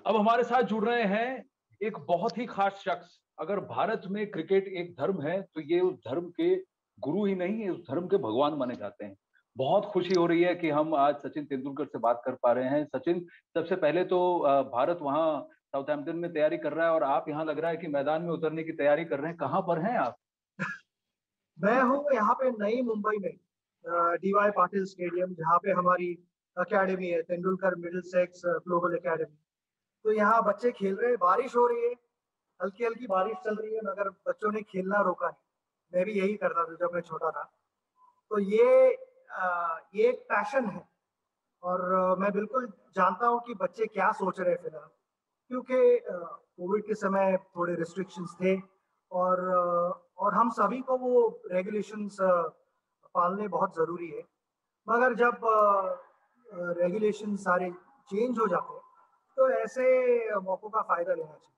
अब हमारे साथ जुड़ रहे हैं एक बहुत ही खास शख्स। अगर भारत में क्रिकेट एक धर्म है तो ये उस धर्म के गुरु ही नहीं है, उस धर्म के भगवान माने जाते हैं। बहुत खुशी हो रही है कि हम आज सचिन तेंदुलकर से बात कर पा रहे हैं। सचिन, सबसे पहले तो भारत वहाँ साउथहैम्पटन में तैयारी कर रहा है और आप यहाँ लग रहा है कि मैदान में उतरने की तैयारी कर रहे हैं। कहाँ पर हैं आप? मैं हूँ यहाँ पे नई मुंबई में डीवाई पाटिल स्टेडियम, जहाँ पे हमारी एकेडमी है, Tendulkar middle sex global academy. तो यहाँ बच्चे खेल रहे हैं, बारिश हो रही है, हल्की हल्की बारिश चल रही है, मगर बच्चों ने खेलना रोका नहीं। मैं भी यही करता था जब मैं छोटा था। तो ये एक पैशन है। और मैं बिल्कुल जानता हूँ कि बच्चे क्या सोच रहे हैं फिलहाल, क्योंकि कोविड के समय थोड़े रिस्ट्रिक्शंस थे। और हम सभी को वो रेगुलेशंस पालने बहुत ज़रूरी है। मगर जब रेगुलेशन सारे चेंज हो जाते हैं तो ऐसे मौक़ों का फ़ायदा लेना चाहिए।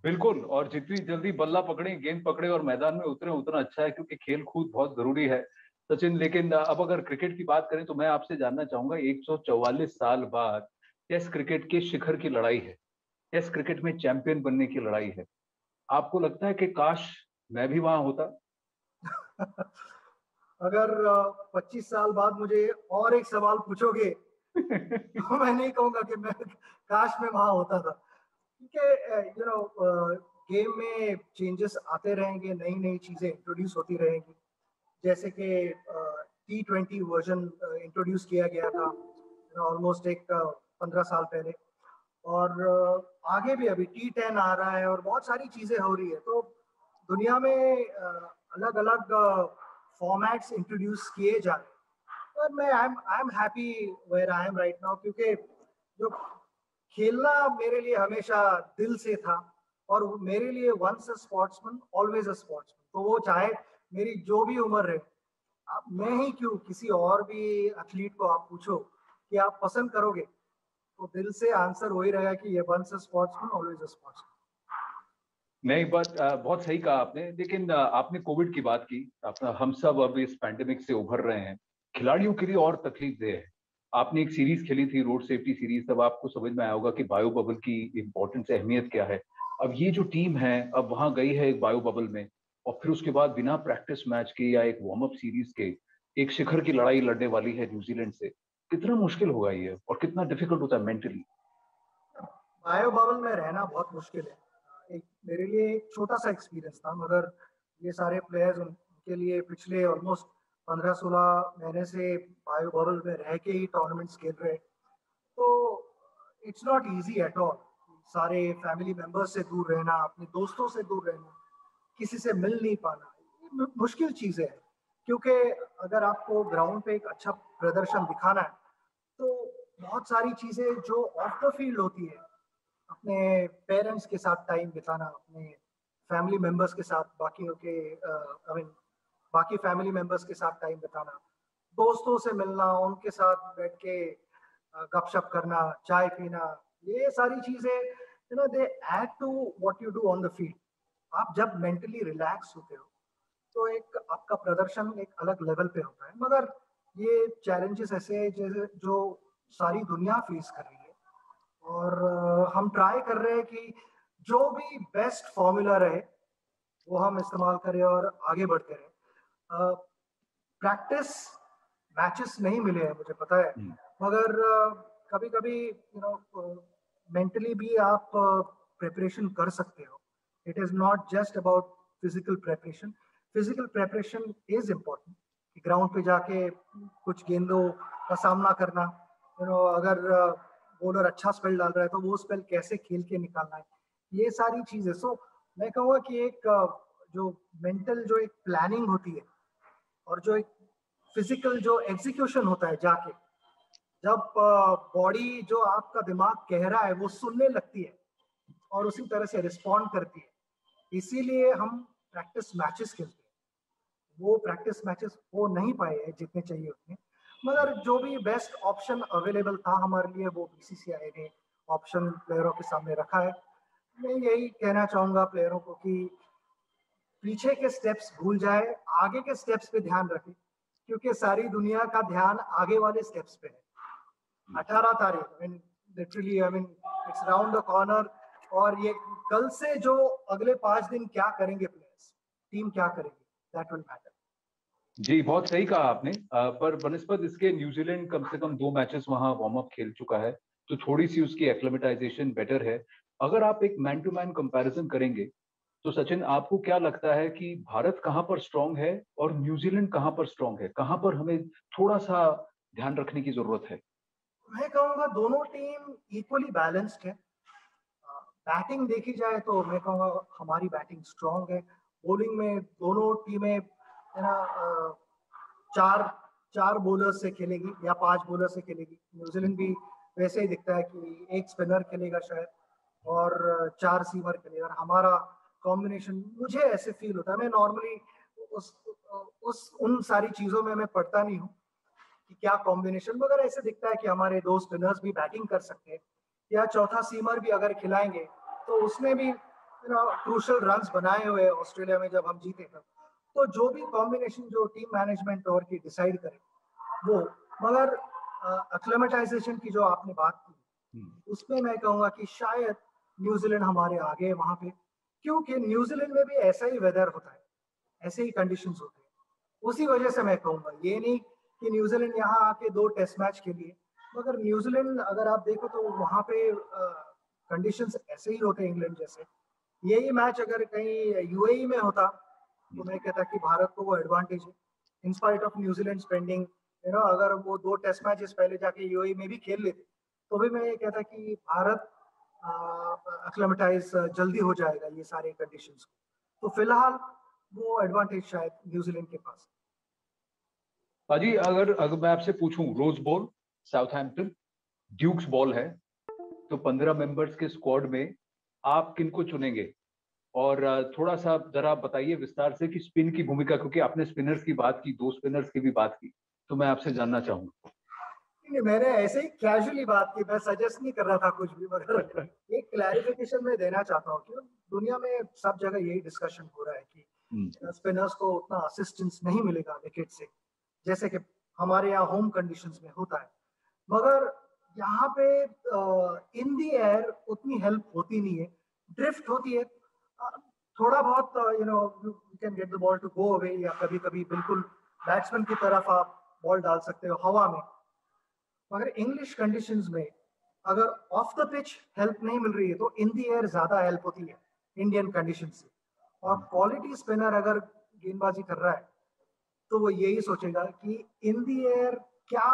बिल्कुल, और जितनी जल्दी बल्ला पकड़े, गेंद पकड़े और मैदान में उतरे उतना अच्छा है, क्योंकि खेल कूद बहुत जरूरी है। सचिन, लेकिन अब अगर क्रिकेट की बात करें तो मैं आपसे जानना चाहूंगा, 144 साल बाद टेस्ट क्रिकेट के शिखर की लड़ाई है, टेस्ट क्रिकेट में चैंपियन बनने की लड़ाई है। आपको लगता है कि काश मैं भी वहां होता? अगर 25 साल बाद मुझे और एक सवाल पूछोगे तो मैं नहीं कहूंगा कि मैं काश मैं वहां होता था, क्योंकि गेम में चेंजेस आते रहेंगे, नई नई चीजें इंट्रोड्यूस होती रहेंगी। जैसे कि T20 वर्जन इंट्रोड्यूस किया गया था ऑलमोस्ट एक 15 साल पहले। और आगे भी अभी T10 आ रहा है और बहुत सारी चीजें हो रही है। तो दुनिया में अलग अलग फॉर्मेट्स इंट्रोड्यूस किए जा रहे हैं। और मैं I am happy where I am right now, क्योंकि जो खेलना मेरे लिए हमेशा दिल से था। और मेरे लिए once a sportsman always a sportsman. तो वो चाहे मेरी जो भी उम्र रहे, आप मैं ही क्यों, किसी और भी एथलीट को आप पूछो कि आप पसंद करोगे, तो दिल से आंसर वही रहेगा कि ये once a sportsman always a sportsman. नहीं, बात बहुत सही कहा आपने। लेकिन आपने कोविड की बात की। हम सब अब इस पैंडेमिक से उभर रहे हैं। खिलाड़ियों के लिए और तकलीफदेह है। आपने एक सीरीज खेली थी, रोड सेफ्टी सीरीज, तब आपको समझ में आया होगा कि बायो बबल की इंपॉर्टेंस, अहमियत क्या है। अब ये जो टीम है अब वहां गई है एक बायो बबल में, और फिर उसके बाद बिना प्रैक्टिस मैच के या एक वार्म अप सीरीज के एक शिखर की लड़ाई लड़ने वाली है न्यूजीलैंड से। कितना मुश्किल होगा ये, और कितना डिफिकल्ट होता है मेंटली? बायो बबल में रहना बहुत मुश्किल है। एक मेरे लिए एक छोटा सा एक्सपीरियंस था, मगर ये सारे प्लेयर्स उनके लिए पिछले ऑलमोस्ट 15-16 महीने से बायो बबल में रह के ही टूर्नामेंट्स खेल रहे हैं। तो it's not easy at all. सारे फैमिली मेंबर्स से दूर रहना, अपने दोस्तों से दूर रहना, किसी से मिल नहीं पाना, ये मुश्किल चीज़ है। क्योंकि अगर आपको ग्राउंड पे एक अच्छा प्रदर्शन दिखाना है तो बहुत सारी चीज़ें जो ऑफ द फील्ड होती है, अपने पेरेंट्स के साथ टाइम बिताना, अपने फैमिली मेंबर्स के साथ, बाकियों के आई मीन बाकी फैमिली मेंबर्स के साथ टाइम बिताना, दोस्तों से मिलना, उनके साथ बैठ के गपशप करना, चाय पीना, ये सारी चीजें they add to what you do on the field. आप जब मेंटली रिलैक्स होते हो तो एक आपका प्रदर्शन एक अलग लेवल पे होता है। मगर ये चैलेंजेस ऐसे हैं जैसे जो सारी दुनिया फेस कर रही है। और हम ट्राई कर रहे हैं कि जो भी बेस्ट फॉर्मूला रहे वो हम इस्तेमाल करें और आगे बढ़ते रहें। प्रैक्टिस मैचेस नहीं मिले हैं, मुझे पता है। मगर कभी कभी मेंटली भी आप प्रिपरेशन कर सकते हो। It is not just about physical preparation. Physical preparation is important, कि ग्राउंड पे जाके कुछ गेंदों का सामना करना, अगर बॉलर अच्छा स्पेल डाल रहा है तो वो स्पेल कैसे खेल के निकालना है, ये सारी चीजें। सो मैं कहूँगा कि एक जो मेंटल जो एक प्लानिंग होती है और जो एक फिजिकल जो एग्जीक्यूशन होता है, जाके जब बॉडी जो आपका दिमाग कह रहा है वो सुनने लगती है और उसी तरह से रिस्पॉन्ड करती है, इसीलिए हम प्रैक्टिस मैचेस खेलते हैं। वो प्रैक्टिस मैचेस हो नहीं पाए हैं जितने चाहिए उतने। मगर जो भी बेस्ट ऑप्शन अवेलेबल था हमारे लिए, वो बीसीसीआई ने ऑप्शन प्लेयरों के सामने रखा है। मैं यही कहना चाहूंगा प्लेयरों को कि पीछे के स्टेप्स भूल जाए, आगे के स्टेप्स पे ध्यान रखें, क्योंकि सारी दुनिया का ध्यान आगे वाले स्टेप्स पे है। 18 तारीख literally I mean it's round the corner. और ये कल से जो अगले 5 दिन क्या करेंगे प्लेयर्स, टीम क्या करेगी, दैट विल मैटर। जी, बहुत सही कहा आपने। पर बनिस्बत इसके न्यूजीलैंड कम से कम 2 मैचेस वहां वार्म अप खेल चुका है, तो थोड़ी सी उसकी एक्लिमेटाइजेशन बेटर है। अगर आप एक मैन टू मैन कंपैरिजन करेंगे, तो सचिन आपको क्या लगता है कि भारत कहाँ पर स्ट्रांग है और न्यूजीलैंड कहाँ पर स्ट्रांग है? कहाँ पर हमें थोड़ा सा ध्यान रखने की जरूरत है? मैं कहूंगा दोनों टीम इक्वली बैलेंस्ड है। बैटिंग देखी जाए तो मैं कहूँगा हमारी बैटिंग स्ट्रांग है। बॉलिंग में दोनों टीमें है ना, चार चार बॉलर से खेलेगी या 5 बॉलर से खेलेगी। न्यूजीलैंड भी वैसे ही दिखता है कि एक स्पिनर खेलेगा शायद और 4 सीमर खेलेगा। और हमारा कॉम्बिनेशन मुझे ऐसे फील होता है, मैं नॉर्मली उस उस उन सारी चीजों में मैं पढ़ता नहीं हूँ कि क्या कॉम्बिनेशन, मगर ऐसे दिखता है कि हमारे 2 स्पिनर्स भी बैटिंग कर सकते हैं या चौथा सीमर भी अगर खिलाएंगे तो उसने भी क्रूशल रन्स बनाए हुए ऑस्ट्रेलिया में जब हम जीते तब। तो जो भी कॉम्बिनेशन जो टीम मैनेजमेंट और की डिसाइड करे वो। मगर एक्लेमेटाइजेशन की जो आपने बात की उसमें मैं कहूंगा कि शायद न्यूजीलैंड हमारे आगे है वहां पे, क्योंकि न्यूजीलैंड में भी ऐसा ही वेदर होता है, ऐसे ही कंडीशंस होते हैं। उसी वजह से मैं कहूंगा ये नहीं कि न्यूजीलैंड यहाँ आके 2 टेस्ट मैच खेलिए, मगर न्यूजीलैंड अगर आप देखो तो वहां पे कंडीशंस ऐसे ही होते हैं इंग्लैंड जैसे। यही मैच अगर कहीं यूएई में होता तो मैं कहता कि भारत को वो एडवांटेज है in spite of New Zealand spending. अगर वो 2 टेस्ट मैचेस पहले जाके यूएई में भी खेल लेते तो भी मैं ये कहता कि भारत एक्लेमेटाइज जल्दी हो जाएगा ये सारे कंडीशंस को। तो फिलहाल वो एडवांटेज शायद न्यूजीलैंड के पास। हाजी, अगर अगर मैं आपसे पूछूं, Rose Bowl, Southampton, Dukes ball है, तो 15 मेंबर्स के स्क्वाड में आप किनको चुनेंगे? और थोड़ा सा जरा बताइए विस्तार से कि स्पिन की भूमिका, क्योंकि आपने स्पिनर्स की बात की, 2 स्पिनर्स की भी बात की, तो मैं आपसे जानना चाहूंगा। नहीं, मैंने ऐसे ही कैजुअली बात की, मैं सजेस्ट नहीं कर रहा था कुछ भी, मगर एक क्लैरिफिकेशन मैं देना चाहता हूँ कि दुनिया में सब जगह यही डिस्कशन हो रहा है कि स्पिनर्स को उतना असिस्टेंस नहीं मिलेगा विकेट से जैसे कि हमारे यहाँ होम कंडीशंस में होता है। मगर यहाँ पे इन दी एयर उतनी हेल्प होती नहीं है, ड्रिफ्ट होती है थोड़ा बहुत। You can get the ball to go away, या कभी कभी बिल्कुल बैट्समैन की तरफ आप बॉल डाल सकते हो हवा में। मगर इंग्लिश कंडीशंस में अगर ऑफ द पिच हेल्प नहीं मिल रही है तो इन दी एयर ज्यादा हेल्प होती है इंडियन कंडीशन से। और क्वालिटी स्पिनर अगर गेंदबाजी कर रहा है तो वो यही सोचेगा कि इन दी एयर क्या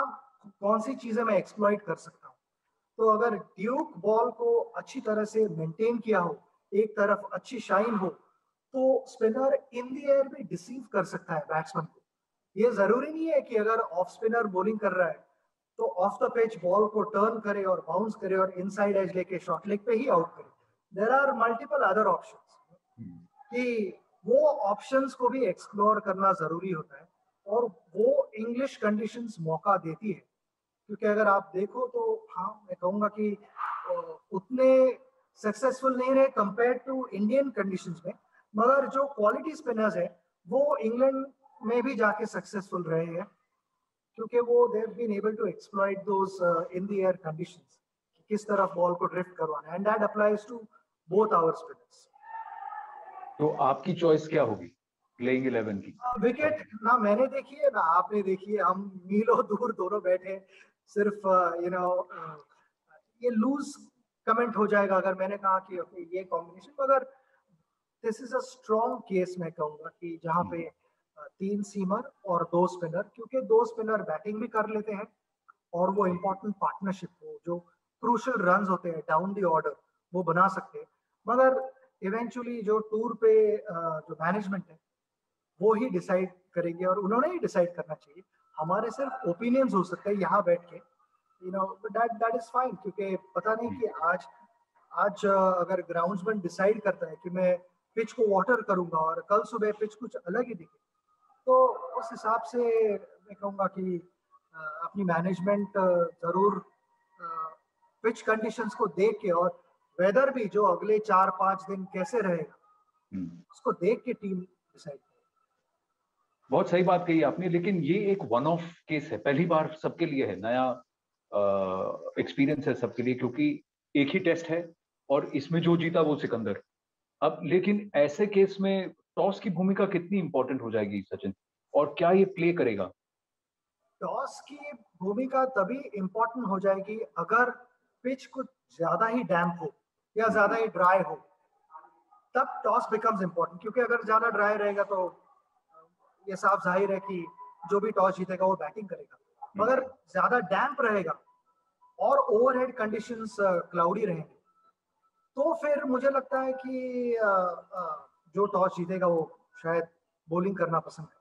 कौन सी चीजें मैं एक्सप्लॉइट कर सकता हूँ। तो अगर ड्यूक बॉल को अच्छी तरह से मेंटेन किया हो, एक तरफ अच्छी शाइन हो, तो स्पिनर इन दी एयर भी डिसीव कर सकता है बैट्समैन को। ये जरूरी नहीं है कि अगर ऑफ स्पिनर बॉलिंग कर रहा है तो ऑफ द पिच बॉल को टर्न करे और बाउंस करे और इनसाइड एज लेके शॉर्ट लेग पे ही आउट करे। There are multiple other options कि वो ऑप्शंस को भी एक्सप्लोर करना जरूरी होता है। और वो इंग्लिश कंडीशंस मौका देती है, क्योंकि अगर आप देखो तो हाँ मैं कहूंगा कि उतने सक्सेसफुल नहीं रहे कंपेयर टू इंडियन कंडीशंस में। मगर जो क्वालिटी स्पिनर्स है वो इंग्लैंड में भी जाके सक्सेसफुल रहे हैं, क्योंकि वो they have been able to exploit those in the air conditions, किस तरफ बॉल को ड्रिफ्ट करवाना है, and that applies to both our spinners. तो आपकी चॉइस क्या होगी प्लेइंग 11 की? विकेट ना मैंने देखी है ना आपने देखी है, हम मीलों दूर दोनों बैठे हैं। सिर्फ ये लूज कमेंट हो जाएगा अगर मैंने कहा कि ओके ये कॉम्बिनेशन। मगर this is a strong case मैं कहूंगा कि जहाँ पे 3 सीमर और 2 स्पिनर, क्योंकि 2 स्पिनर बैटिंग भी कर लेते हैं और वो इम्पोर्टेंट पार्टनरशिप हो जो क्रूशल रन्स होते हैं डाउन द ऑर्डर वो बना सकते हैं। मगर इवेंचुअली जो टूर पे जो मैनेजमेंट है वो ही डिसाइड करेंगे और उन्होंने ही डिसाइड करना चाहिए। हमारे सिर्फ ओपिनियंस हो सकते हैं यहाँ बैठ के, दैट दैट इज फाइन, क्योंकि पता नहीं कि आज आज अगर ग्राउंड्समैन डिसाइड करता है कि मैं पिच को वाटर करूंगा और कल सुबह पिच कुछ अलग ही दिखे, तो उस हिसाब से मैं कहूँगा कि अपनी मैनेजमेंट जरूर पिच कंडीशंस को देख के और वेदर भी जो अगले 4-5 दिन कैसे रहेगा उसको देख के टीम डिसाइड। बहुत सही बात कही आपने, लेकिन ये एक वन ऑफ केस है, पहली बार सबके लिए है, नया एक्सपीरियंस है सबके लिए, क्योंकि एक ही टेस्ट है और इसमें जो जीता वो सिकंदर। अब लेकिन ऐसे केस में टॉस की भूमिका कितनी इंपॉर्टेंट हो जाएगी सचिन, और क्या ये प्ले करेगा? टॉस की भूमिका तभी इम्पोर्टेंट हो जाएगी अगर पिच कुछ ज्यादा ही डैम्प हो या ज्यादा ही ड्राई हो, तब टॉस बिकम्स इम्पोर्टेंट। क्योंकि अगर ज्यादा ड्राई रहेगा तो ये साफ जाहिर है कि जो भी टॉस जीतेगा वो बैटिंग करेगा। मगर ज्यादा डैम्प रहेगा और ओवरहेड कंडीशंस क्लाउडी रहेंगे, तो फिर मुझे लगता है कि जो टॉस जीतेगा वो शायद बॉलिंग करना पसंद है।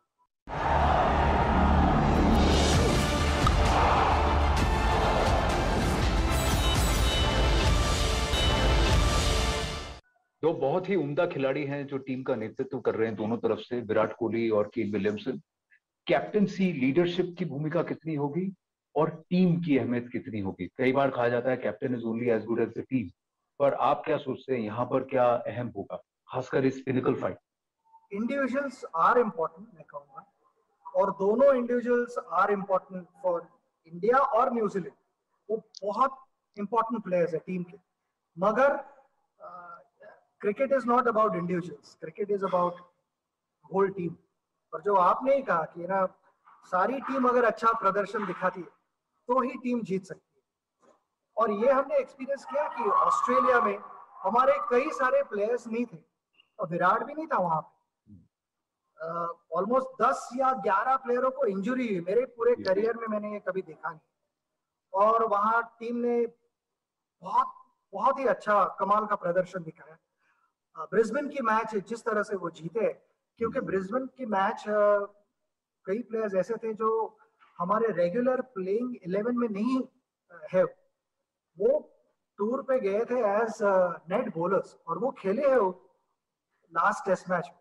दो बहुत ही उम्दा खिलाड़ी हैं जो टीम का नेतृत्व कर रहे हैं दोनों तरफ से, विराट कोहली और केन विलियमसन। कैप्टनसी, लीडरशिप की भूमिका कितनी होगी और टीम की अहमियत कितनी होगी? कई बार कहा जाता है captain is only as good as the team, पर आप क्या सोचते हैं यहाँ पर क्या अहम होगा, खासकर इस pinnacle fight? Individuals are important मैं कहूँगा, और दोनों individuals are important for India और न्यूजीलैंड। वो बहुत इंपॉर्टेंट प्लेयर्स है टीम के। मगर cricket is not about individuals, cricket is about whole team. और जो आपने ही कहा कि ना, सारी टीम अगर अच्छा प्रदर्शन दिखाती है तो ही टीम जीत सकती है। और ये हमने एक्सपीरियंस किया कि ऑस्ट्रेलिया में हमारे कई सारे प्लेयर्स नहीं थे और विराट भी नहीं था वहां पे। ऑलमोस्ट 10 या 11 प्लेयरों को इंजरी हुई। मेरे पूरे करियर में मैंने ये कभी देखा नहीं। और वहां टीम ने बहुत बहुत ही अच्छा कमाल का प्रदर्शन दिखाया। ब्रिस्बेन की मैच जिस तरह से वो जीते, क्योंकि ब्रिस्बेन की मैच कई प्लेयर्स ऐसे थे जो हमारे रेगुलर प्लेइंग 11 में नहीं है। वो टूर पे गए थे एज नेट बॉलर्स और वो खेले हैं लास्ट टेस्ट मैच में,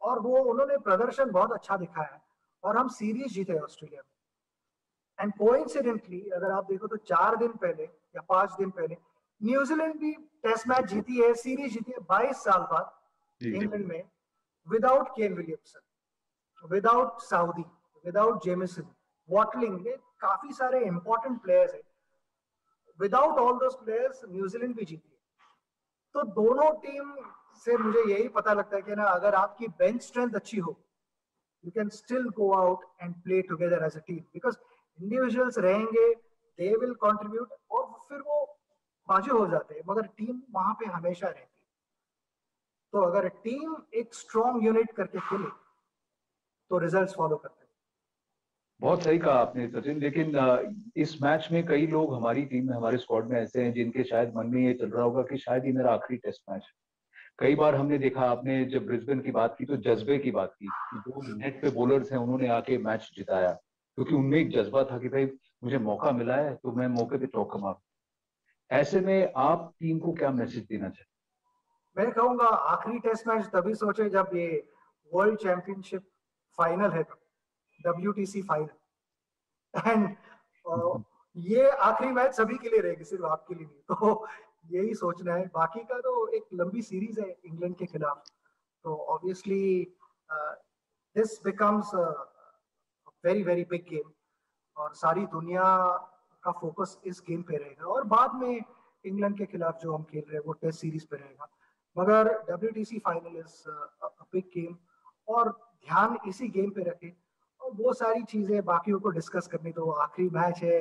और वो उन्होंने प्रदर्शन बहुत अच्छा दिखाया और हम सीरीज जीते ऑस्ट्रेलिया में। एंड कोइंसिडेंटली अगर आप देखो तो 4 दिन पहले या 5 दिन पहले न्यूजीलैंड भी टेस्ट मैच जीती है, सीरीज जीती है 22 साल बाद इंग्लैंड में, without Kane Williamson, without Southee, without Jamieson, Watling, ये काफी सारे इंपॉर्टेंट प्लेयर्स है। Without all those players New Zealand भी जीती है। तो दोनों टीम से मुझे यही पता लगता है कि ना, अगर आपकी बेंच स्ट्रेंथ अच्छी हो, you can still go out and play together as a team, because individuals रहेंगे, they will contribute और फिर वो बाजू हो जाते हैं, मगर टीम वहां पे हमेशा रहती है। तो अगर टीम एक स्ट्रॉन्ग यूनिट करके खेले तो रिजल्ट्स फॉलो करते हैं। बहुत सही कहा आपने सचिन, लेकिन इस मैच में कई लोग हमारी टीम में, हमारे स्क्वाड में ऐसे हैं जिनके शायद मन में ये चल रहा होगा कि शायद ये मेरा आखिरी टेस्ट मैच है। कई बार हमने देखा, आपने जब ब्रिस्बेन की बात की तो जज्बे की बात की, जो नेट पे बॉलर्स हैं उन्होंने आके मैच जिताया, क्योंकि उनमें एक जज्बा था कि भाई मुझे मौका मिला है तो मैं मौके पे चौका मारूं। ऐसे में आप टीम को क्या मैसेज देना चाहते? मैं कहूंगा आखिरी टेस्ट मैच तभी सोचे जब ये वर्ल्ड चैंपियनशिप फाइनल है, WTC फाइनल। एंड ये आखिरी मैच सभी के लिए रहेगी, सिर्फ आपके लिए नहीं। तो यही सोचना है। बाकी का तो एक लंबी सीरीज है इंग्लैंड के खिलाफ, तो obviously this becomes very very big game और सारी दुनिया का फोकस इस गेम पे रहेगा। और बाद में इंग्लैंड के खिलाफ जो हम खेल रहे हैं वो टेस्ट सीरीज पे रहेगा। मगर WTC final is big game और ध्यान इसी गेम पे रखें। और वो सारी चीजें बाकियों को डिस्कस करनी, तो आखिरी मैच है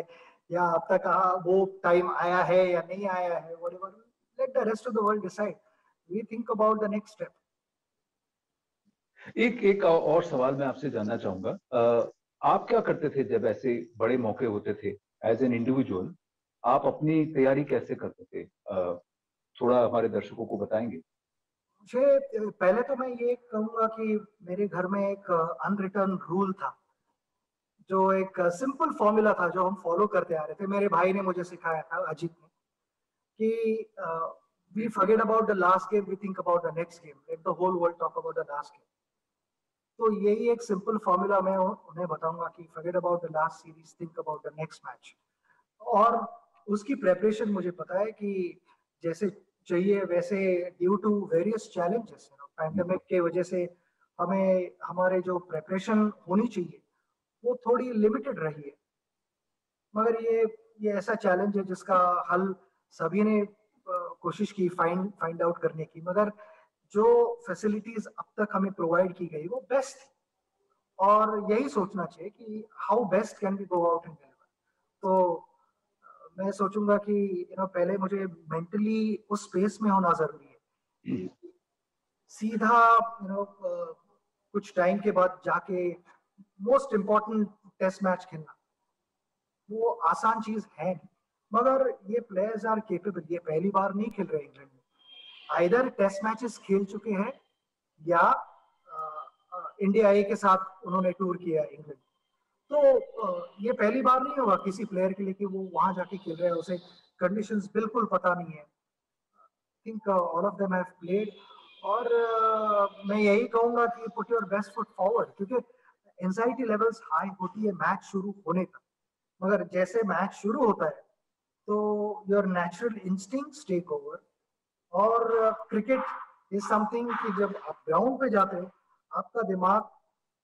या अब तक वो टाइम आया है या नहीं आया है, whatever, let the rest of the world decide, we think about the next step. एक एक और सवाल मैं आपसे जानना चाहूंगा, आप क्या करते थे जब ऐसे बड़े मौके होते थे? एज एन इंडिविजुअल आप अपनी तैयारी कैसे करते थे? थोड़ा हमारे दर्शकों को बताएंगे? मुझे पहले तो मैं ये कहूंगा कि मेरे घर में एक अनरिटर्न रूल था, जो एक सिंपल फॉर्मूला था जो हम फॉलो करते आ रहे थे। मेरे भाई ने मुझे सिखाया था, अजीत ने, कि we forget about the last game, we think about the next game, let the whole world talk about the last game. तो यही एक सिंपल फॉर्मूला मैं उन्हें बताऊंगा कि forget about the last series, think about the next match. और उसकी preparation मुझे पता है कि जैसे चाहिए वैसे, due to various challenges, pandemic के वजह से हमें हमारे जो प्रेपरेशन होनी चाहिए वो थोड़ी लिमिटेड रही है। मगर ये ऐसा चैलेंज है जिसका हल सभी ने कोशिश की फाइंड आउट करने की, मगर जो फैसिलिटीज अब तक हमें प्रोवाइड की गई वो बेस्ट थी, और यही सोचना चाहिए कि how best can be go out and deliver. तो मैं सोचूंगा कि पहले मुझे मेंटली उस स्पेस में होना जरूरी है कि सीधा कुछ टाइम के बाद जाके मोस्ट इम्पोर्टेंट टेस्ट मैच खेलना वो आसान चीज है नहीं, मगर ये प्लेयर्स आर केपेबल। ये पहली बार नहीं खेल रहे इंग्लैंड में, आइदर टेस्ट मैचेस खेल चुके हैं या इंडिया ए के साथ उन्होंने टूर किया है इंग्लैंड। तो ये पहली बार नहीं होगा किसी प्लेयर के लिए कि वो वहां जाके खेल रहे हैं, उसे कंडीशंस बिल्कुल पता नहीं है। Think all of them have played, और मैं यही कहूंगा कि put your best foot forward, क्योंकि एंजाइटी लेवल्स हाई होती है मैच शुरू होने तक, मगर जैसे मैच शुरू होता है तो your natural instincts take over. और क्रिकेट इज समथिंग कि जब आप ग्राउंड पे जाते हो आपका दिमाग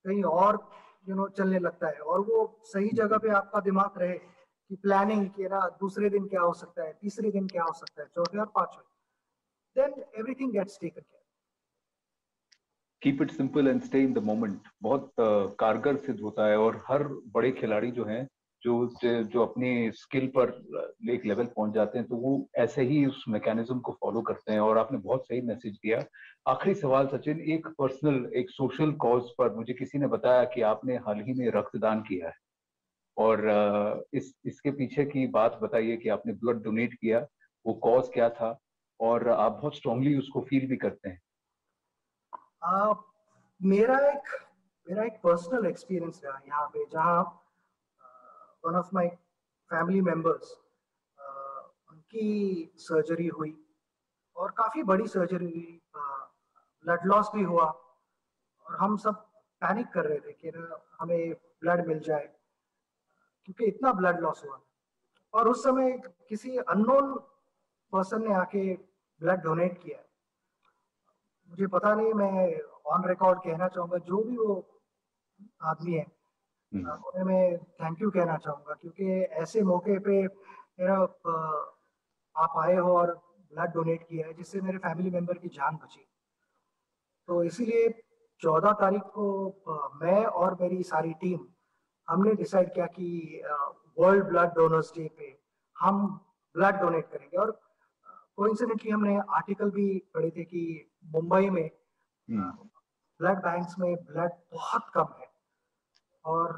कहीं और चलने लगता है, और वो सही जगह पे आपका दिमाग रहे कि प्लानिंग कि ना दूसरे दिन क्या हो सकता है, तीसरे दिन क्या हो सकता है, चौथे और पांचवें, then everything gets taken care. Keep it simple and stay in the moment बहुत कारगर सिद्ध होता है, और हर बड़े खिलाड़ी जो हैं जो अपने स्किल पर एक लेवल पहुंच जाते हैं तो वो ऐसे ही उस मैकेनिज्म को फॉलो करते हैं। और आपने बहुत सही मैसेज दिया। आखिरी सवाल सचिन, एक पर्सनल एक सोशल कॉज पर मुझे किसी ने बताया कि आपने हाल ही में रक्तदान किया है, और इसके पीछे की बात बताइए कि आपने ब्लड डोनेट किया, वो कॉज क्या था, और आप बहुत स्ट्रांगली उसको फील भी करते हैं। मेरा एक पर्सनल एक्सपीरियंस रहा यहाँ पे, जहाँ one of my family members उनकी सर्जरी हुई, और काफी बड़ी सर्जरी हुई, ब्लड लॉस भी हुआ, और हम सब पैनिक कर रहे थे कि ना हमें ब्लड मिल जाए, क्योंकि इतना ब्लड लॉस हुआ। और उस समय किसी अननोन पर्सन ने आके ब्लड डोनेट किया। मुझे पता नहीं, मैं ऑन रिकॉर्ड कहना चाहूंगा जो भी वो आदमी है उन्हें मैं थैंक यू कहना चाहूंगा, क्योंकि ऐसे मौके पे आप आए हो और ब्लड डोनेट किया है जिससे मेरे फैमिली मेंबर की जान बची। तो इसीलिए 14 तारीख को मैं और मेरी सारी टीम हमने डिसाइड किया कि वर्ल्ड ब्लड डोनर्स डे पे हम ब्लड डोनेट करेंगे। और कोइंसिडेंटली हमने आर्टिकल भी पढ़े थे कि मुंबई में ब्लड बैंक्स में ब्लड बहुत कम है, और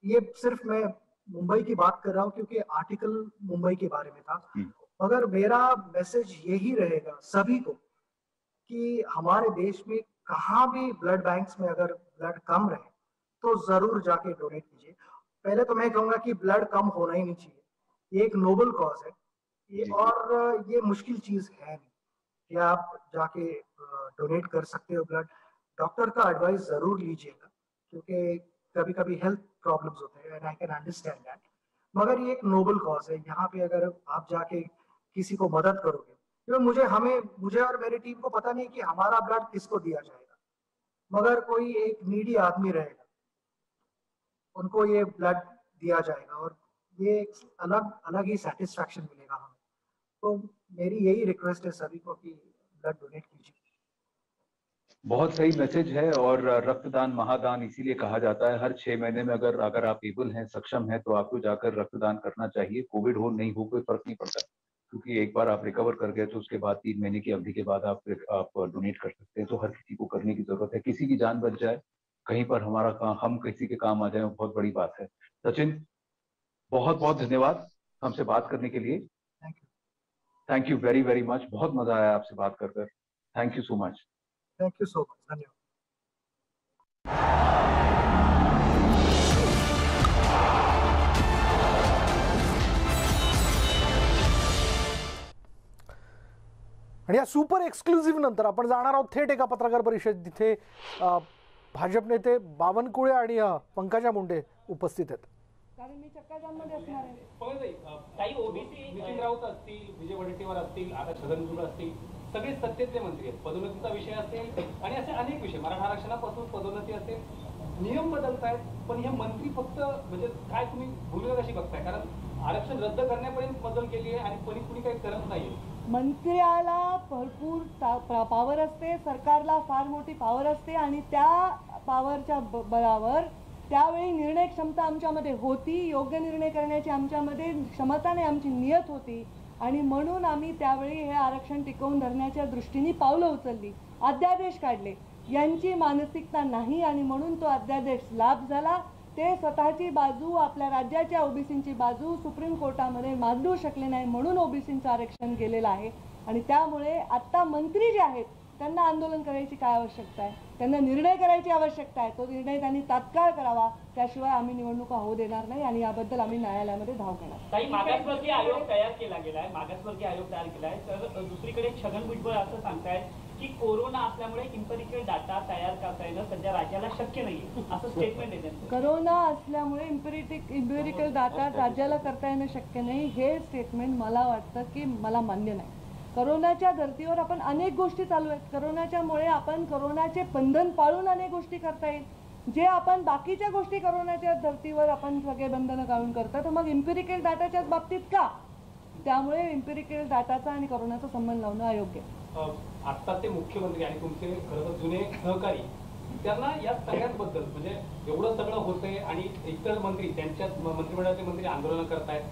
ये सिर्फ मैं मुंबई की बात कर रहा हूँ क्योंकि आर्टिकल मुंबई के बारे में था, मगर मेरा मैसेज यही रहेगा सभी को कि हमारे देश में कहाँ भी ब्लड बैंक्स में अगर ब्लड कम रहे तो जरूर जाके डोनेट कीजिए। पहले तो मैं कहूंगा कि ब्लड कम होना ही नहीं चाहिए, ये एक नोबल कॉज है ये, और ये मुश्किल चीज है नहीं कि आप जाके डोनेट कर सकते हो ब्लड। डॉक्टर का एडवाइस जरूर लीजिएगा, क्योंकि कभी कभी हेल्थ प्रॉब्लम्स होते हैं, and I can understand that, मगर ये एक नोबल कॉज है। यहाँ पे अगर आप जाके किसी को मदद करोगे, क्योंकि मुझे और मेरी टीम को पता नहीं कि हमारा ब्लड किसको दिया जाएगा, मगर कोई एक नीडी आदमी रहेगा उनको ये ब्लड दिया जाएगा, और ये एक अलग अलग ही सेटिस्फैक्शन मिलेगा हमें। तो मेरी यही रिक्वेस्ट है सभी को कि ब्लड डोनेट कीजिए। बहुत सही मैसेज है, और रक्तदान महादान इसीलिए कहा जाता है। हर 6 महीने में अगर आप एबल हैं, सक्षम हैं, तो आपको जाकर रक्तदान करना चाहिए। कोविड हो नहीं हो कोई फर्क नहीं पड़ता, क्योंकि एक बार आप रिकवर कर गए तो उसके बाद 3 महीने की अवधि के बाद आप डोनेट कर सकते हैं। तो हर किसी को करने की जरूरत है, किसी की जान बच जाए, कहीं पर हमारा काम, हम किसी के काम आ जाए, बहुत बड़ी बात है। सचिन, बहुत बहुत धन्यवाद हमसे बात करने के लिए। Thank you very very much. बहुत मजा आया आपसे बात कर। Thank you so much. Thank you so much, धन्यवाद। आणि या सुपर एक्सक्लुझिव्ह नंतर आपण जाणार आहोत थेट एका पत्रकार परिषद जिथे भाजप नेते बावनकुळे आणि पंकजा मुंडे उपस्थित आहेत। कारण मी चक्काजाममध्ये असणार आहे। काही ओबीसी नितीन राऊत असतील, विजय वडेट्टीवार असतील, आता छगन असतील, सगळे सत्तेतले मंत्री आहेत। पदोन्नतीचा विषय असेल आणि असे अनेक विषय, मराठा आरक्षणापासून पदोन्नती असेल, नियम बदलतायत, पण हे मंत्री फक्त म्हणजे काय तुम्ही भूमिका कशी बघताय? कारण आरक्षण रद्द करण्यापर्यंत बदल केली आहे आणि कुणी काही करत नाहीये. मंत्र्याला भरपूर पॉवर असते, सरकारला फार मोठी पॉवर असते आणि त्या पॉवरच्या बळावर त्यावेळी निर्णय क्षमता आमच्यामध्ये होती, योग्य निर्णय करण्याची आमच्यामध्ये क्षमता नाही, आमची नियत होती आणि म्हणून आम्ही त्यावेळी हे आरक्षण टिकवून धरण्याच्या दृष्टीने पावलं उचलली, अध्यादेश काढले. यांची मानसिकता नाही आणि म्हणून तो अध्यादेश लाभ झाला. ते स्वतःची बाजू, आपल्या राज्याच्या ओबीसींची बाजू सुप्रीम कोर्टामध्ये मांडू शकले नाही, म्हणून ओबीसींचं आरक्षण गेलेलं आहे. आणि त्यामुळे आता मंत्री जे आहेत त्यांना आंदोलन करायची काय आवश्यकता आहे? त्यांना निर्णय करायची आवश्यकता आहे. तो निर्णय त्यांनी तात्काळ करावा, त्याशिवाय आम्ही निवडणुका होऊ देणार नाही आणि याबद्दल आम्ही न्यायालयामध्ये धाव घेणार. काही मागासवर्गीय आयोग तयार केला गेलाय, मागासवर्गीय आयोग तयार केलाय. तर दुसरीकडे छगन भुजबळ असं सांगतायत की कोरोना असल्यामुळे इम्पेरिकल डाटा तयार करता येणं सध्या राज्याला शक्य नाहीये, असं स्टेटमेंट आहे त्यांचं. कोरोना असल्यामुळे इम्पेरिकल डाटा राज्याला करता येणं शक्य नाही, हे स्टेटमेंट मला वाटतं की मला मान्य नाही. कोरोनाच्या धर्तीवर आपण अनेक गोष्टी चालू आहेत. कोरोनाच्यामुळे आपण कोरोनाचे बंधन पाळून अनेक गोष्टी करता येईल, जे आपण बाकीच्या गोष्टी कोरोनाच्या धर्तीवर आपण सगळे बंधनं काढून करतो. तर मग इम्पेरिकल डाटाच्या बाबतीत का? त्यामुळे इम्पेरिकल डाटाचा आणि कोरोनाचा संबंध लावणं अयोग्य. आता ते मुख्यमंत्री आणि तुमचे खरं तर जुने सहकारी, त्यांना या सगळ्यांबद्दल म्हणजे एवढं सगळं होतंय आणि इतर मंत्री त्यांच्या मंत्रिमंडळाचे मंत्री आंदोलन करतायत,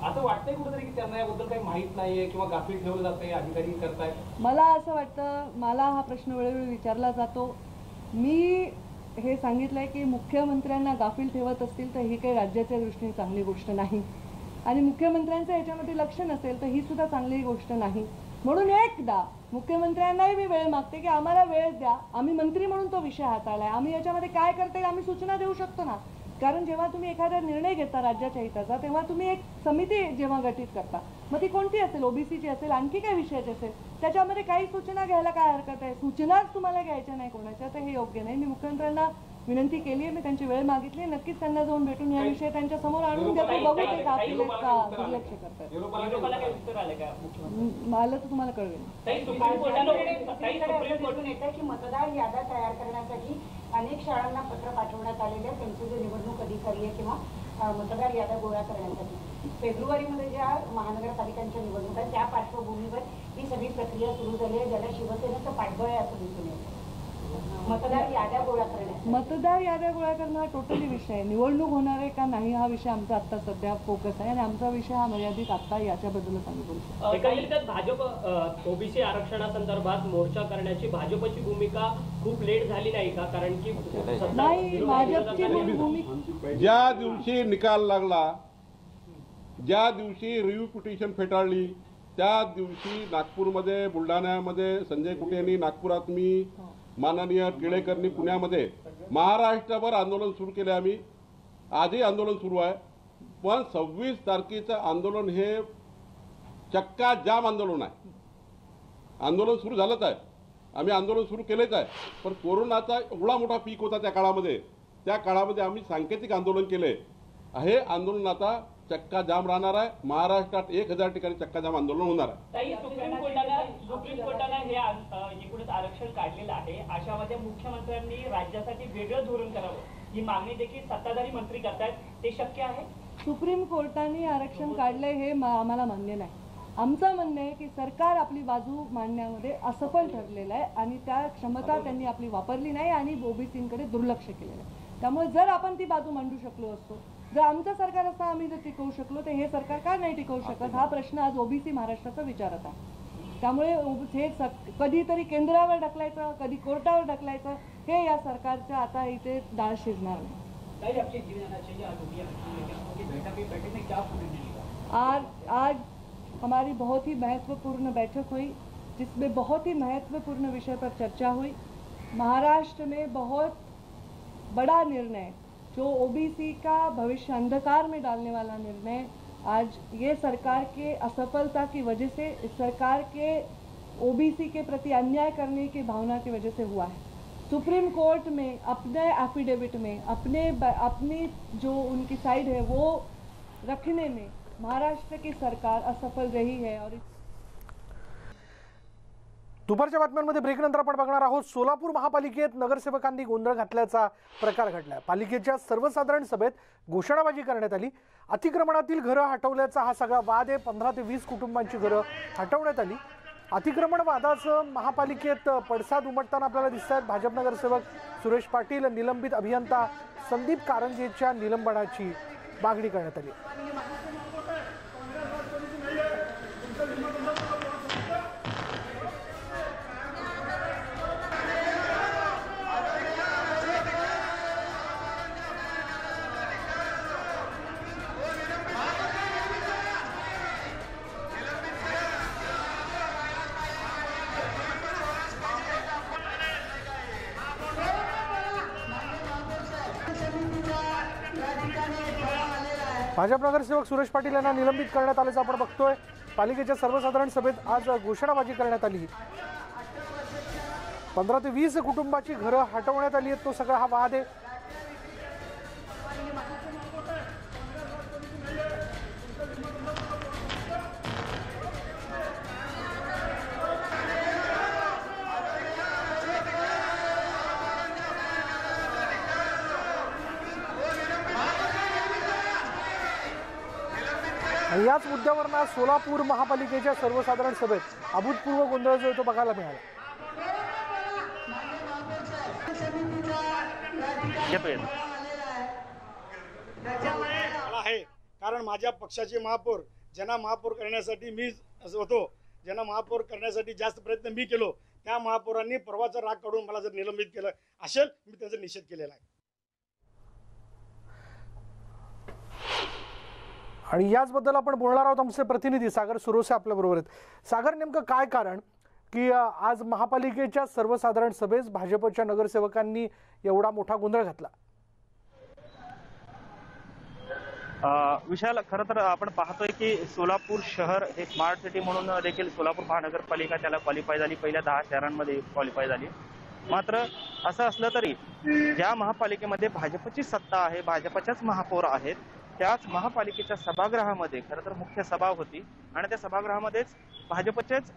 असं वाटतंय कुठेतरी की त्यांना याबद्दल काही माहित नाहीये किंवा गाफील ठेवलं जातंय, अधिकारी करतायत? मला असं वाटतं, मला हा प्रश्न वेळोवेळी विचारला जातो. मी हे सांगितलंय की मुख्यमंत्र्यांना गाफील ठेवत असतील तर ही काही राज्याच्या दृष्टीने चांगली गोष्ट नाही आणि मुख्यमंत्र्यांचं याच्यामध्ये लक्ष नसेल तर ही सुद्धा चांगली गोष्ट नाही. म्हणून एकदा मुख्यमंत्र्यांनाही मी वेळ मागते की आम्हाला वेळ द्या, आम्ही मंत्री म्हणून तो विषय हाताळलाय, आम्ही याच्यामध्ये काय करता येईल आम्ही सूचना देऊ शकतो ना. कारण जेव्हा तुम्ही एखादा निर्णय घेता राज्याच्या हिताचा, तेव्हा तुम्ही एक समिती जेव्हा गठीत करता, मग ती कोणती असेल, ओबीसीची असेल, आणखी काही विषयाची असेल, त्याच्यामध्ये काही सूचना घ्यायला काय हरकत आहे? सूचनाच तुम्हाला घ्यायच्या नाही कोणाच्या, तर हे योग्य नाही. मी मुख्यमंत्र्यांना विनंती केली आहे, मी त्यांची वेळ मागितली, नक्कीच त्यांना जाऊन भेटून या विषय त्यांच्या समोर आणून देतो. बघू ते गाफील का दुर्लक्ष करतात. मला तर तुम्हाला कळवेल. सुप्रीम येतं की मतदार याद्या तयार करण्यासाठी अनेक शाळांना पत्र पाठवण्यात आलेले आहे, त्यांचे जे निवडणूक अधिकारी आहे किंवा मतदार याद्या गोळा करण्यासाठी. फेब्रुवारीमध्ये ज्या महानगरपालिकांच्या निवडणूक आहेत त्या पार्श्वभूमीवर ही सगळी प्रक्रिया सुरू झाली आहे, ज्याला शिवसेनेचं पाठबळ आहे असं दिसून येतं. मतदार याद्या गोळा करणं हा टोटली विषय आहे. निवडणूक होणार आहे का नाही हा विषय आमचा आता सध्या फोकस आहे आणि आमचा विषय हा मर्यादित आता याच्याबद्दलच आम्ही बोलतो. एकंदरीत भाजप ओबीसी आरक्षणासंदर्भात मोर्चा करण्याची भाजपची भूमिका खूप लेट झाली नाही का? कारण की नाही, भाजपची भूमिका ज्या दिवशी निकाल लागला, ज्या दिवशी रिव्ह्यू पिटिशन फेटाळली, त्या दिवशी नागपूरमध्ये, बुलढाण्यामध्ये संजय कुटे यांनी, नागपुरात मी, माननीय टिळेकरनी पुण्यामध्ये, महाराष्ट्रभर आंदोलन सुरू केले आम्ही. आजही आंदोलन सुरू आहे. पण 26 तारखेचं आंदोलन हे चक्का जाम आंदोलन आहे. आंदोलन सुरू झालंच आहे, आम्ही आंदोलन सुरू केलेच आहे. पण कोरोनाचा एवढा मोठा पीक होता त्या काळामध्ये, त्या काळामध्ये आम्ही सांकेतिक आंदोलन केले. हे आंदोलन आता चक्का जाम राहणार आहे. महाराष्ट्रात 1000 ठिकाणी चक्का जाम आंदोलन होणार आहे. सुप्रीम कोर्टानं हे एकूणच आरक्षण काढलेलं आहे. अशामध्ये मुख्यमंत्र्यांनी राज्यासाठी वेगळं धोरण करावं ही मागणी देखील सत्ताधारी मंत्री करतायत, ते शक्य आहे? सुप्रीम कोर्टाने आरक्षण काढलंय हे आम्हाला मान्य नाही. आमचं म्हणणं आहे की सरकार आपली बाजू मांडण्यामध्ये असफल ठरलेलं आहे आणि त्या क्षमता त्यांनी आपली वापरली नाही आणि ओबीसींकडे दुर्लक्ष केलेलं आहे. त्यामुळे जर आपण ती बाजू मांडू शकलो असतो, जर आमचं सरकार असं आम्ही जर टिकवू शकलो, तर हे सरकार का नाही टिकवू शकत हा प्रश्न आज ओबीसी महाराष्ट्राचा विचारत आहे. त्यामुळे हे कधीतरी केंद्रावर ढकलायचं, कधी कोर्टावर ढकलायचं, हे या सरकारच्या आता इथे डाळ शिजणार नाही. आज हमारी बहुत ही महत्वपूर्ण बैठक हुई, जिसमें बहुत ही महत्वपूर्ण विषय पर चर्चा हुई. महाराष्ट्र में बहुत बड़ा निर्णय, जो ओबीसी का भविष्य अंधकार में डालने वाला निर्णय, आज ये सरकार के असफलता की वजह से, इस सरकार के ओबीसी के प्रति अन्याय करने की भावना की वजह से हुआ है. सुप्रीम कोर्ट में अपने एफिडेविट में अपनी जो उनकी साइड है वो रखने में महाराष्ट्र की सरकार असफल रही है. और दुपारच्या बातम्यांमध्ये ब्रेक नंतर आपण बघणार आहोत सोलापूर महापालिकेत नगरसेवकांनी गोंधळ घातल्याचा प्रकार घडला। पालिकेच्या सर्वसाधारण सभेत घोषणाबाजी करण्यात आली। अतिक्रमणातील घरं हटवल्याचा हा सगळा वाद आहे। 15 ते 20 कुटुंबांची घरं हटवण्यात आली। अतिक्रमण वादाचं महापालिकेत पडसाद उमटताना आपल्याला दिसतात। भाजप नगरसेवक सुरेश पाटील, निलंबित अभियंता संदीप कारंजेच्या निलंबनाची मागणी करण्यात आली। भाजप नगरसेवक सुरेश पाटील यांना निलंबित करण्यात आल्याचं आपण बघतोय। पालिकेच्या सर्वसाधारण सभेत आज घोषणाबाजी करण्यात आली। 15 ते 20 कुटुंबाची घरं हटवण्यात आली आहेत, तो सगळा हा वाद आहे। याच मुद्द्यावर ना सोलापूर महापालिकेच्या सर्वसाधारण सभेत अभूतपूर्व गोंधळ जो तो बघायला मिळाला। आहे कारण माझ्या पक्षाचे महापौर ज्यांना महापौर करण्यासाठी मी होतो, ज्यांना महापौर करण्यासाठी जास्त प्रयत्न मी केलो, त्या महापौरांनी परवाचा राग काढून मला जर निलंबित केलं असेल, मी त्याचा निषेध केलेला आहे। आणि याचबद्दल आपण बोलणार आहोत। आमचे प्रतिनिधी सागर सुरोसे आपल्या बरोबर आहेत। सागर, नेमकं काय कारण की आज महापालिकेच्या सर्वसाधारण सभेत भाजपच्या नगरसेवकांनी एवढा मोठा गोंधळ घातला? विशाल, खरं तर आपण पाहतोय की सोलापूर शहर हे स्मार्ट सिटी म्हणून देखील सोलापूर महानगरपालिका त्याला क्वालिफाय झाली, पहिल्या 10 शहरांमध्ये क्वालिफाय झाली। मात्र असं असलं तरी ज्या महापालिकेमध्ये भाजपची सत्ता आहे, भाजपच्याच महापौर आहेत, त्याच महापालिकेच्या सभागृहामध्ये खरं तर मुख्य सभा होती आणि त्या सभागृहामध्येच भाजपचेच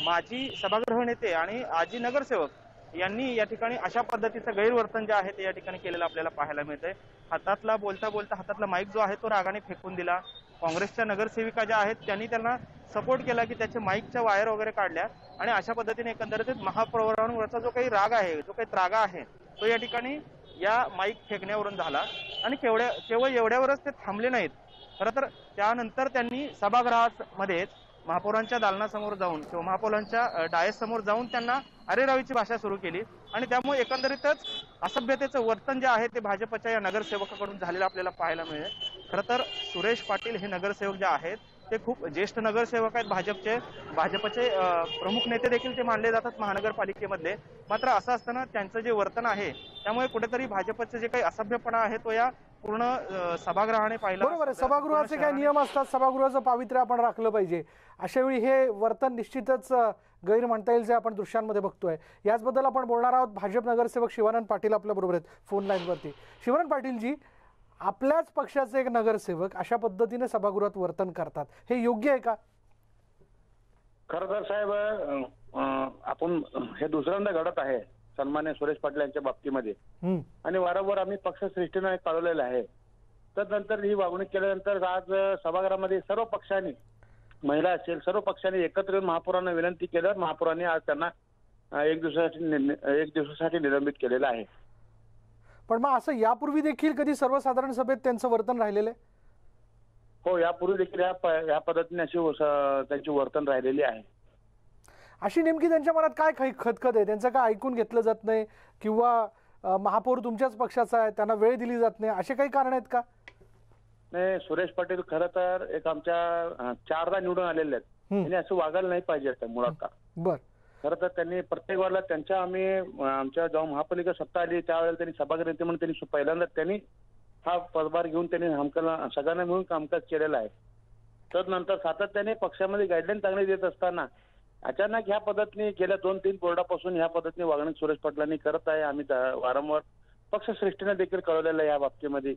माजी सभागृह नेते आणि आजी नगरसेवक यांनी या ठिकाणी अशा पद्धतीचं गैरवर्तन जे आहे ते या ठिकाणी केलेलं आपल्याला पाहायला मिळतंय। हातातला बोलता बोलता हातातला माईक जो आहे तो रागाने फेकून दिला। काँग्रेसच्या नगरसेविका ज्या आहेत त्यांनी त्यांना सपोर्ट केला की त्याचे माईकच्या वायर वगैरे काढल्या आणि अशा पद्धतीने एकंदरीत महापौरांवरचा जो काही राग आहे, जो काही त्रागा आहे, तो या ठिकाणी या माईक फेकण्यावरून झाला। आणि केवळ एवढ्यावरच ते थांबले नाहीत, खरं तर त्यानंतर त्यांनी सभागृहामध्येच महापौरांच्या दालनासमोर जाऊन किंवा महापौरांच्या डायसमोर जाऊन त्यांना अरेरावीची भाषा सुरू केली आणि त्यामुळे एकंदरीतच असभ्यतेचं वर्तन जे आहे ते भाजपच्या या नगरसेवकाकडून झालेलं आपल्याला पाहायला मिळेल। खरं तर सुरेश पाटील हे नगरसेवक जे आहेत ते खूप ज्येष्ठ नगरसेवक आहेत, भाजपचे प्रमुख नेते देखील ते मानले जातात महानगरपालिकेमधले। मात्र असं असताना त्यांचं जे वर्तन आहे त्यामुळे कुठेतरी भाजपचे जे काही असभ्यपणा आहे तो या पूर्ण सभागृहाने पाहिला। बरोबर आहे, सभागृहाचे काही नियम असतात, सभागृहाचं पावित्र्य आपण राखलं पाहिजे। अशा वेळी हे वर्तन निश्चितच गैर म्हणता येईल जे आपण दृश्यांमध्ये बघतोय। याचबद्दल आपण बोलणार आहोत। भाजप नगरसेवक शिवानंद पाटील आपल्या बरोबर आहेत फोन लाईनवरती। शिवानंद पाटीलजी, आपल्याच पक्षाचे एक नगरसेवक अशा पद्धतीने सभागृहात वर्तन करतात, हे योग्य आहे का? खरं तर साहेब, आपण हे दुसऱ्यांदा घडत आहे सन्मान्य सुरेश पाटील यांच्या बाबतीमध्ये आणि वारंवार आम्ही पक्षश्रेष्ठीने कळवलेलं आहे। त्यानंतर ही वागणूक केल्यानंतर आज सभागृहामध्ये सर्व पक्षांनी, महिला असेल, सर्व पक्षांनी एकत्र येऊन महापौरांना विनंती केल्यावर महापौरांनी आज त्यांना एक दिवसासाठी निलंबित केलेलं आहे। पण मग असं यापूर्वी देखील कधी सर्वसाधारण सभेत त्यांचं वर्तन राहिलेलं आहे? हो, यापूर्वी देखील या पद्धतीने अशी त्यांची वर्तन राहिलेली आहे। अशी नेमकी त्यांच्या मनात काय खतखत आहे? त्यांचं काय ऐकून घेतलं जात नाही किंवा महापौर तुमच्याच पक्षाचा आहे, त्यांना वेळ दिली जात नाही, असे काही कारण आहेत का? नाही, सुरेश पाटील खरं तर एक आमच्या 4दा निवडून आलेले आहेत, त्यांनी असं वागायला नाही पाहिजे मुळात। बर, खरं तर त्यांनी प्रत्येक वेळेला आमच्या जेव्हा महापालिका सत्ता आली त्यावेळेला त्यांनी सभागृह नेते म्हणून त्यांनी पहिल्यांदा त्यांनी हा पदभार घेऊन त्यांनी सगळ्यांना मिळून कामकाज केलेलं आहे। त्यानंतर सातत्याने पक्षामध्ये गाईडलाईन चांगली देत असताना अचानक ह्या पद्धतीने गेल्या 2-3 बोर्डापासून ह्या पद्धतीने वागणूक सुरेश पाटलांनी करत आहे। आम्ही वारंवार पक्षश्रेष्ठीने देखील कळवलेलं आहे या बाबतीमध्ये।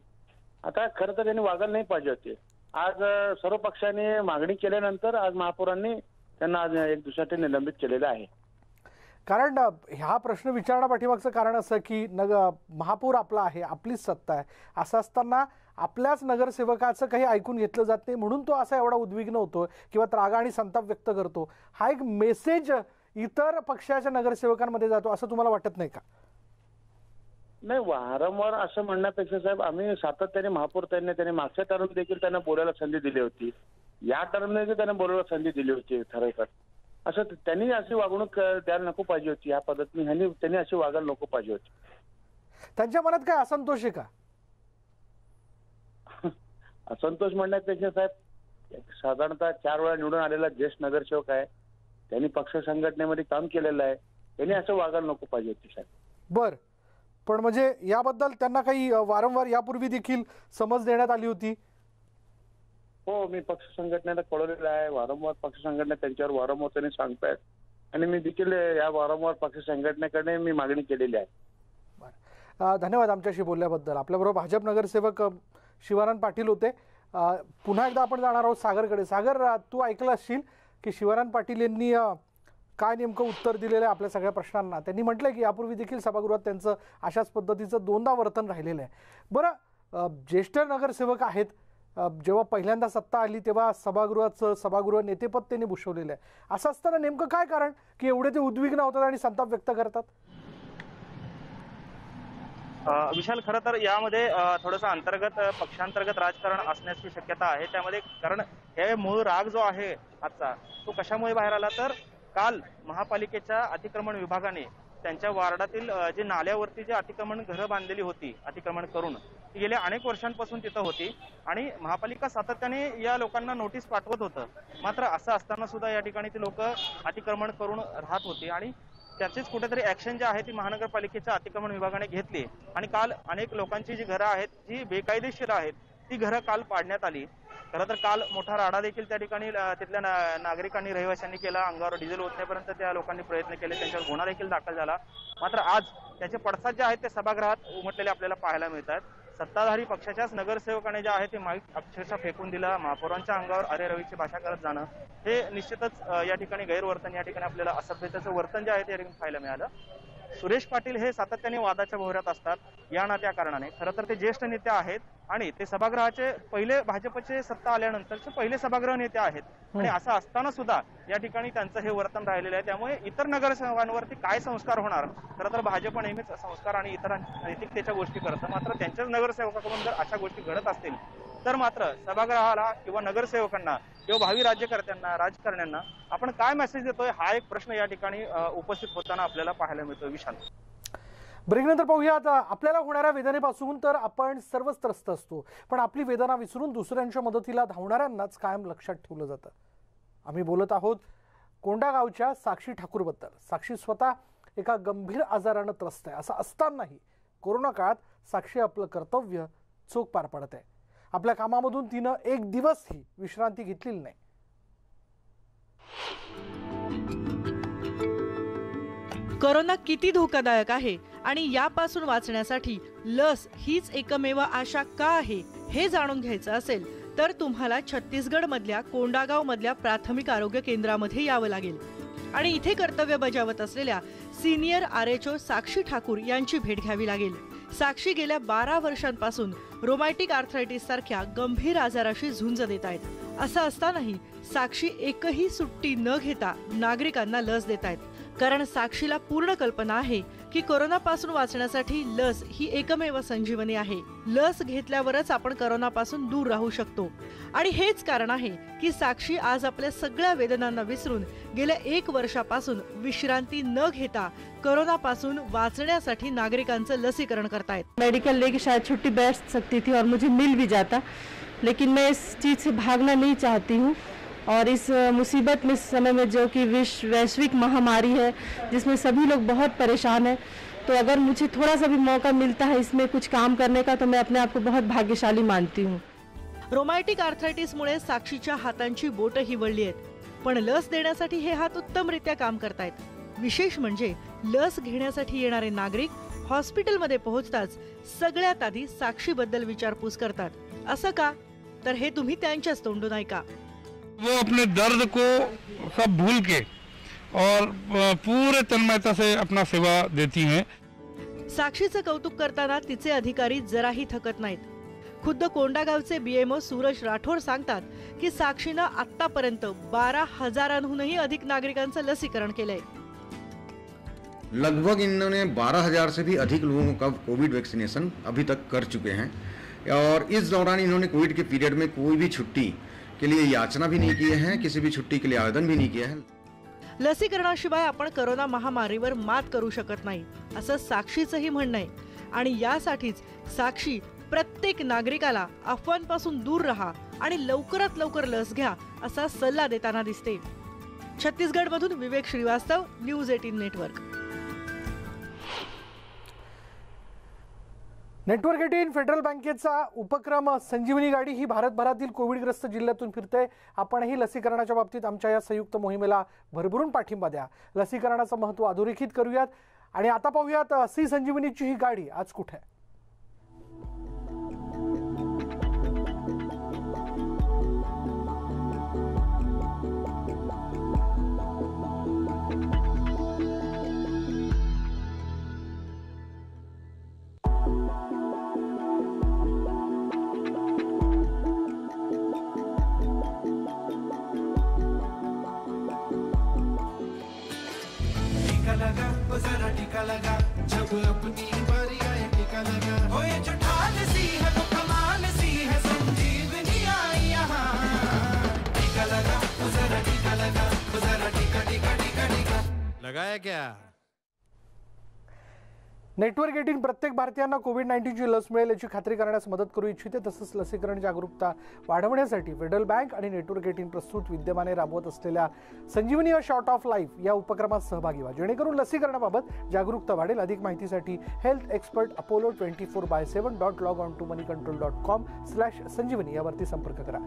आता खरं तर त्यांनी वागायला नाही पाहिजे होते। आज सर्व पक्षांनी मागणी केल्यानंतर आज महापौरांनी त्यांना आज एक दिवसासाठी निलंबित केलेलं आहे। कारण ह्या प्रश्न विचारणा पाठीमागचं कारण असं की महापौर आपला आहे, आपलीच सत्ता आहे, असं असताना आपल्याच नगरसेवकाचं काही ऐकून घेतलं जात नाही म्हणून तो असा एवढा उद्विग्न होतो किंवा त्रागा आणि संताप व्यक्त करतो. हा एक मेसेज इतर पक्षाच्या नगरसेवकांमध्ये जातो असं तुम्हाला वाटत नाही का? नाही, वारंवार असं म्हणण्यापेक्षा साहेब, आम्ही सातत्याने महापौर त्यांनी मागच्या टर्म देखील त्यांना बोलायला संधी दिली होती, या टर्म देखील त्यांना बोलायला संधी दिली होती ठरवतात. असं त्यांनी अशी वागणूक द्यायला नको पाहिजे होती, या पद्धतीने त्यांनी अशी वागायला नको पाहिजे होती. त्यांच्या मनात काय असंतोष आहे का? असंतोष म्हणण्यापेक्षा साहेब, साधारणतः 4 वेळा निवडून आलेला ज्येष्ठ नगरसेवक आहे, त्यांनी पक्ष संघटनेमध्ये काम केलेलं आहे, त्यांनी असं वागायला नको पाहिजे होती साहेब. बर, पण म्हणजे याबद्दल त्यांना काही वारंवार यापूर्वी देखील समज देण्यात आली होती? हो, मी पक्ष संघटनेला कळवलेलं आहे, वारंवार पक्ष संघटना त्यांच्यावर वारंवार त्यांनी सांगतायत आणि मी देखील या वारंवार पक्ष संघटनेकडे मी मागणी केलेली आहे. धन्यवाद आमच्याशी बोलल्याबद्दल. आपल्याबरोबर भाजप नगरसेवक शिवानंद पाटील होते. पुन्हा एकदा आपण जाणार आहोत सागरकडे. सागर, तू ऐकलं असशील की शिवानंद पाटील यांनी काय नेमकं उत्तर दिलेलं आहे आपल्या सगळ्या प्रश्नांना. त्यांनी म्हटलं की यापूर्वी देखील सभागृहात त्यांचं अशाच पद्धतीचं 2दा वर्तन राहिलेलं आहे. बरं, ज्येष्ठ नगरसेवक आहेत, जेव्हा पहिल्यांदा सत्ता आली तेव्हा सभागृह नेतेपद त्यांनी भूषवलेलं आहे. असं असताना नेमकं काय कारण की एवढे ते उद्विग्न होतात आणि संताप व्यक्त करतात? विशाल, खरं तर यामध्ये थोडंसं पक्षांतर्गत राजकारण असण्याची शक्यता आहे. त्यामध्ये कारण हे मूळ राग जो आहे आजचा, तो कशामुळे बाहेर आला तर काल महापालिकेच्या अतिक्रमण विभागाने त्यांच्या वार्डातील जे नाल्यावरती जे अतिक्रमण घरं बांधलेली होती अतिक्रमण करून, ती गेल्या अनेक वर्षांपासून तिथं होती आणि महापालिका सातत्याने या लोकांना नोटीस पाठवत होतं. मात्र असं असताना सुद्धा या ठिकाणी ती लोक अतिक्रमण करून राहत होती आणि त्याचीच कुठेतरी ऍक्शन जी आहे ती महानगरपालिकेच्या अतिक्रमण विभागाने घेतली आणि काल अनेक लोकांची जी घरं आहेत जी बेकायदेशीर आहेत ती घरं काल पाडण्यात आली. खरं तर काल मोठा राडा देखील त्या ठिकाणी तिथल्या नागरिकांनी, रहिवाशांनी केला. अंगावर डिझेल ओतण्यापर्यंत त्या लोकांनी प्रयत्न केले, त्यांच्यावर गुन्हा देखील दाखल झाला. मात्र आज त्याचे पडसाद जे आहेत ते सभागृहात उमटलेले आपल्याला पाहायला मिळतात. सत्ताधारी पक्षाच्याच नगरसेवकाने जे आहे ते माईक अक्षरशः फेकून दिला, महापौरांच्या अंगावर अरे रवीची भाषा करत जाणं, हे निश्चितच या ठिकाणी गैरवर्तन, या ठिकाणी आपल्याला असभ्यतेचं वर्तन जे आहे ते या ठिकाणी पाहायला मिळालं. सुरेश पाटील हे सातत्याने वादाच्या भोवऱ्यात असतात या ना त्या कारणाने. खरं तर ते ज्येष्ठ नेते आहेत आणि ते सभागृहाचे पहिले, भाजपचे सत्ता आल्यानंतरचे पहिले सभागृह नेते आहेत आणि असं असताना सुद्धा या ठिकाणी त्यांचं हे वर्तन राहिलेलं आहे. त्यामुळे इतर नगरसेवकांवरती काय संस्कार होणार? खरं तर भाजप नेहमीच संस्कार आणि इतर नैतिकतेच्या गोष्टी करतं. मात्र त्यांच्याच नगरसेवकाकडून जर अशा गोष्टी घडत असतील तर मात्र सभागृहाला किंवा नगरसेवकांना किंवा भावी राज्यकर्त्यांना, राजकारण्यांना आपण काय मेसेज देतोय, हा एक प्रश्न या ठिकाणी उपस्थित होताना आपल्याला पाहायला मिळतोय. विशाल, ब्रेकनंतर पाहूयात. आपल्याला होणाऱ्या वेदनेपासून तर आपण सर्वच त्रस्त असतो, पण आपली वेदना विसरून दुसऱ्यांच्या मदतीला धावणाऱ्यांनाच कायम लक्षात ठेवलं जातं. आम्ही बोलत आहोत कोंडागावच्या साक्षी ठाकूरबद्दल. साक्षी स्वतः एका गंभीर आजारानं त्रस्त आहे. असं असतानाही कोरोना काळात साक्षी आपलं कर्तव्य चोख पार पाडत आहे. आपल्या कामामधून तिनं एक दिवसही विश्रांती घेतलेली नाही. कोरोना किती धोकादायक आहे आणि यापासून वाचण्यासाठी लस हीच एकमेव आशा का आहे हे जाणून घ्यायचं असेल तर तुम्हाला छत्तीसगड मधल्या कोंडागाव मधल्या प्राथमिक आरोग्य केंद्रामध्ये यावं लागेल आणि इथे कर्तव्य बजावत असलेल्या सिनियर RH साक्षी ठाकूर यांची भेट घ्यावी लागेल. साक्षी गेल्या 12 वर्षांपासून रोमॅटिक आर्थरायटिस सारख्या गंभीर आजाराशी झुंज देत आहेत. असं असतानाही साक्षी एकही सुट्टी न घेता नागरिकांना लस देत आहेत. कारण साक्षीला पूर्ण कल्पना आहे की कोरोनापासून वाचण्यासाठी लस ही एकमेव संजीवनी आहे. लस घेतल्यावरच आपण कोरोनापासून दूर राहू शकतो आणि हेच कारण आहे की साक्षी आज आपल्या सगळ्या वेदनांना विसरून गेल्या 1 वर्षापासून विश्रांती न घेता कोरोनापासून वाचण्यासाठी नागरिकांचं लसीकरण करतायत. मेडिकल लेके शायद छुट्टी बैठ सकती थी और मुझे मिल भी जाता, लेकिन मैं इस चीज से भागना नहीं चाहती हूँ और इस मुसीबत में समय में जो कि वैश्विक महामारी है जिसमें सभी लोग बहुत परेशान हैं, तो अगर मुझे थोड़ा सा भी मौका मिलता है इसमें कुछ काम करने का तो मैं अपने आप को बहुत भाग्यशाली मानती हूँ. रोमॅटिक आर्थरायटिसमुळे साक्षीच्या हातांची बोटही वळली आहेत, पण लस देण्यासाठी हे हात उत्तमरित्या काम करतायत. विशेष म्हणजे लस घेण्यासाठी येणारे नागरिक हॉस्पिटलमध्ये पोहोचताच सगळ्यात आधी साक्षीबद्दल विचारपूस करतात. असं का? तर हे तुम्ही त्यांच्याच तोंडून ऐका. वो अपने दर्द को सब भूल के और पूरे तन्मयता से अपना सेवा देती हैं। साक्षीचं कौतुक करताना तिचे अधिकारी जराही थकत नाहीत। खुद्द कोंडा गावचे बीएमओ सूरज राठोड सांगतात की साक्षीनं आतापर्यंत 12,000हूनही अधिक नागरिकांचं लसीकरण केलंय। लगभग इन्होंने 12,000 से भी अधिक लोगों का कोविड वैक्सीनेशन अभी तक कर चुके हैं और इस दौरान इन्होंने कोविड के पीरियड में कोई भी छुट्टी के लिए याचना भी नहीं किए हैं, किसी भी छुट्टी के लिए आवेदन भी नहीं किया है। लसीकरणाशिवाय आपण कोरोना महामारीवर मात करू शकत नाही असं साक्षीचंही म्हणणं आहे आणि यासाठीच साक्षी प्रत्येक नागरिकाला अफवांपासून दूर रहा आणि लवकरात लवकर लस घ्या असा सल्ला देताना दिसते। छत्तीसगडमधून Vivek Shrivastava, news 18 network. Network 18 federal बँकेचा उपक्रम संजीवनी गाडी ही भारतभरातील कोविडग्रस्त जिल्ह्यातून फिरते। आपणही लसीकरणाच्या बाबतीत आमच्या या संयुक्त मोहिमेला भरभरून पाठिंबा द्या। लसीकरणाचं महत्त्व अधोरेखित करूयात आणि आता पाहूयात सी संजीवनीची ही गाडी आज कुठे आहे। लगा जब अपनी बारी आए टीका लगा हो ये जो ढाल सी है वो कमाल सी है संजीवनी आई यहाँ टीका लगा जरा टीका लगा जरा टीका टीका टीका टीका लगाया क्या। नेटवर्क 18 प्रत्येक भारतीयांना कोविड-19ची लस मिळेल याची खात्री करण्यास मदत करू इच्छिते। तसंच लसीकरण जागरूकता वाढवण्यासाठी फेडरल बँक आणि नेटवर्क 18 प्रस्तुत विद्यमाने राबवत असलेल्या संजीवनी अ शॉर्ट ऑफ लाईफ या उपक्रमात सहभागी व्हा, जेणेकरून लसीकरणाबाबत जागरूकता वाढेल। अधिक माहितीसाठी हेल्थ एक्सपर्ट अपोलो 24/7.logontomoneycontrol.com/संजीवनी यावरती संपर्क करा।